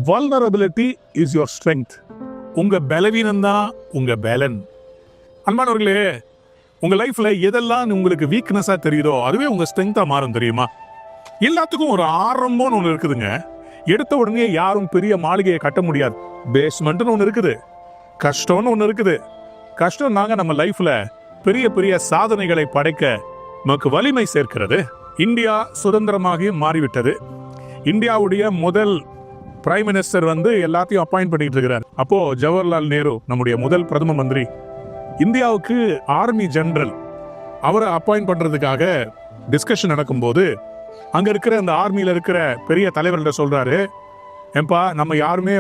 vulnerability is your strength. உங்க பலவீனம் தான் உங்க பலன். அன்பானவர்களே, உங்க லைஃப்ல எதெல்லாம் உங்களுக்கு வீக்னஸா தெரியுதோ அதுவே உங்க ஸ்ட்ரென்த்தா மாறும். தெரியுமா? எல்லாத்துக்கும் ஒரு ஆரம்பம்னு ஒன்று இருக்குதுங்க. எடுத்த உடனே யாரும் பெரிய மாளிகையை கட்ட முடியாது. பேஸ்மெண்ட்னு ஒன்று இருக்குது, கஷ்டம்னு ஒன்று இருக்குது. கஷ்டம் தாங்க நம்ம லைஃப்ல பெரிய பெரிய சாதனைகளை படைக்க நமக்கு வலிமை சேர்க்கிறது. இந்தியா சுதந்திரமாகி மாறிவிட்டது. இந்தியாவுடைய முதல் பிரைம் மினிஸ்டர் எல்லாத்தையும் அப்பாயிண்ட் பண்ணிட்டு இருக்கிறார். அப்போ ஜவஹர்லால் நேரு நம்முடைய முதல் பிரதம மந்திரி இந்தியாவுக்கு ஆர்மி ஜெனரல் அவரை அப்பாயிண்ட் பண்றதுக்காக டிஸ்கஷன் நடக்கும்போது அங்க இருக்கிற அந்த ஆர்மியில இருக்கிற பெரிய தலைவர்கிட்ட சொல்றாரு, ஏன்பா நம்ம யாருமே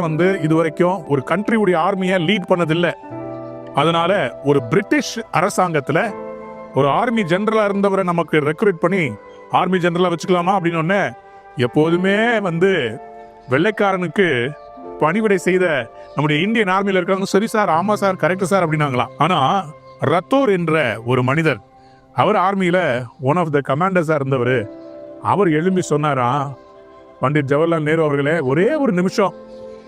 இது வரைக்கும் ஒரு கண்ட்ரியுடைய ஆர்மியை லீட் பண்ணதில்லை. அதனால ஒரு பிரிட்டிஷ் அரசாங்கத்துல ஒரு ஆர்மி ஜெனரலா இருந்தவரை நமக்கு ரெக்ரூட் பண்ணி ஆர்மி ஜெனரலா வச்சுக்கலாமா அப்படின்னு ஒன்னு எப்போதுமே வெள்ளைக்காரனுக்கு பணிவிடை செய்த நம்முடைய இந்தியன் ஆர்மியில இருக்கிறவங்க சரி சார், ஆமா சார், கரெக்ட் சார் அப்படின்னாங்களாம். ஆனா ரத்தோர் என்ற ஒரு மனிதர், அவர் ஆர்மியில ஒன் ஆஃப் த கமாண்டர்ஸா இருந்தவர், அவர் எழும்பி சொன்னாரா, பண்டிட் ஜவஹர்லால் நேரு அவர்களே, ஒரே ஒரு நிமிஷம்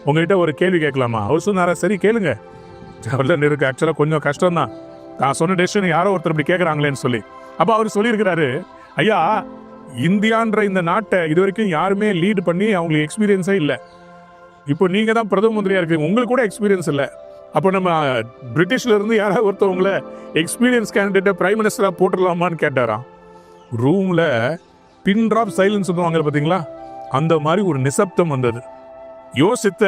உங்ககிட்ட ஒரு கேள்வி கேட்கலாமா? அவர் சொன்னாரா, சரி கேளுங்க. ஜவஹர்லால் நேருக்கு ஆக்சுவலா கொஞ்சம் கஷ்டம் தான், நான் சொன்ன டெசிஷன் யாரோ ஒருத்தர் இப்படி கேட்கறாங்களேன்னு சொல்லி. அப்ப அவர் சொல்லியிருக்கிறாரு, ஐயா, இந்தியான்ற இந்த நாட்டை இது வரைக்கும் யாருமே லீட் பண்ணி அவங்களுக்கு எக்ஸ்பீரியன்ஸே இல்லை. இப்போ நீங்க தான் பிரதம மந்திரியா இருக்கீங்க, உங்களுக்கு கூட எக்ஸ்பீரியன்ஸ் இல்லை. அப்போ நம்ம பிரிட்டிஷ்ல இருந்து யாராவது ஒருத்தவங்களை எக்ஸ்பீரியன்ஸ் கேண்டிடேட்டை பிரைம் மினிஸ்டரா போட்டுடலாமான்னு கேட்டாராம். ரூம்ல பின் டிராப் சைலன்ஸ் சொல்லுவாங்க பாத்தீங்களா, அந்த மாதிரி ஒரு நிசப்தம் வந்தது. யோசித்த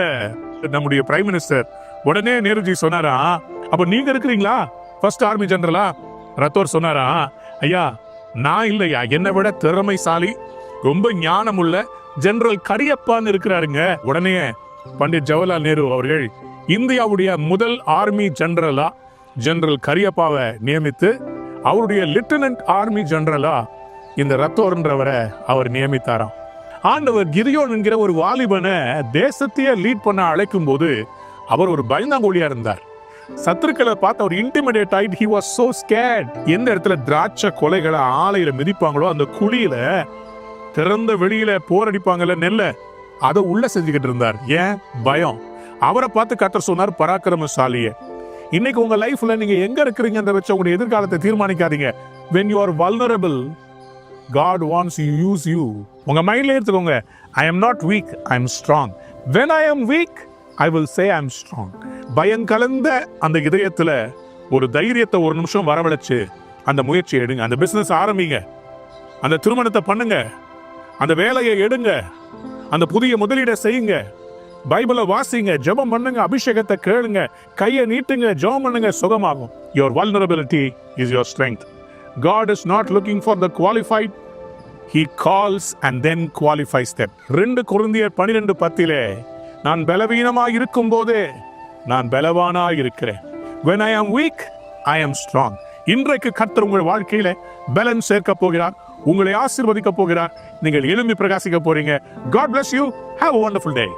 நம்முடைய பிரைம் மினிஸ்டர் உடனே நேருஜி சொன்னாரா, அப்ப நீங்க இருக்கிறீங்களா ஃபர்ஸ்ட் ஆர்மி ஜெனரலா? ரத்தோர் சொன்னாரா, ஐயா நான் இல்லையா, என்னை விட திறமைசாலி ரொம்ப ஞானம் உள்ள ஜெனரல் கரியப்பான்னு இருக்கிறாருங்க. உடனே பண்டிட் ஜவஹர்லால் நேரு அவர்கள் இந்தியாவுடைய முதல் ஆர்மி ஜெனரலா ஜெனரல் கரியப்பாவை நியமித்து அவருடைய லிeutenant ஆர்மி ஜெனரலா இந்த ரத்தோர்ன்றவரை அவர் நியமித்தாராம். ஆண்டவர் கிதியோன் என்கிற ஒரு வாலிபனை தேசத்தையே லீட் பண்ண அழைக்கும் போது அவர் ஒரு பயந்தாங்கோலியா இருந்தார். சத்துருக்களை பார்த்து அவர் இன்டிமிடேட் ஆயிட்டு he was so scared. எந்த இடத்துல திராட்சை கொலைகளை ஆலையில மிதிப்பாங்களோ அந்த குழியில திறந்த வெளியில போரடிப்பாங்கல்ல நெல்ல, அதை உள்ள செஞ்சுக்கிட்டு இருந்தார். ஏன்? பயம். அவரை பார்த்து கர்த்தர் சொன்னார், பராக்கிரமசாலியே. இன்னைக்கு உங்க லைஃப்ல நீங்க எங்க இருக்கிறீங்கன்ற வச்சு உங்களுடைய எதிர்காலத்தை தீர்மானிக்காதீங்க. when you are vulnerable, God wants to use you. உங்க மைண்ட்ல எடுத்துக்கோங்க, I am not weak, I am strong. When I am weak, I will say I am strong. பயம் கலந்த அந்த இதயத்துல ஒரு தைரியத்தை ஒரு நிமிஷம் வரவழைச்சு அந்த முயற்சி எடுங்க. அந்த பிசினஸ் ஆரம்பிங்க, அந்த திருமணத்தை பண்ணுங்க, அந்த வேலையை எடுங்க, அந்த புதிய முதலீடை செய்யுங்க, பைபிளை வாசிங்க, ஜெபம் பண்ணுங்க, அபிஷேகத்தை கேளுங்க, கையை நீட்டுங்க, ஜெபம் பண்ணுங்க, சுகமாகும். Your vulnerability is your strength. God is not looking for the qualified, He calls and then qualifies them. 2 கொரிந்தியர் 12:10 நான் பலவீனமாய் இருக்கும் போதே நான் பலவானாய் இருக்கிறேன். When I am weak, I am strong. இன்றைக்கு கர்த்தர் உங்கள் வாழ்க்கையில பலன் சேர்க்க போகிறார், உங்களை ஆசீர்வதிக்க போகிறார், நீங்கள் எழும்பி பிரகாசிக்க போறீங்க. God bless you. Have a wonderful day.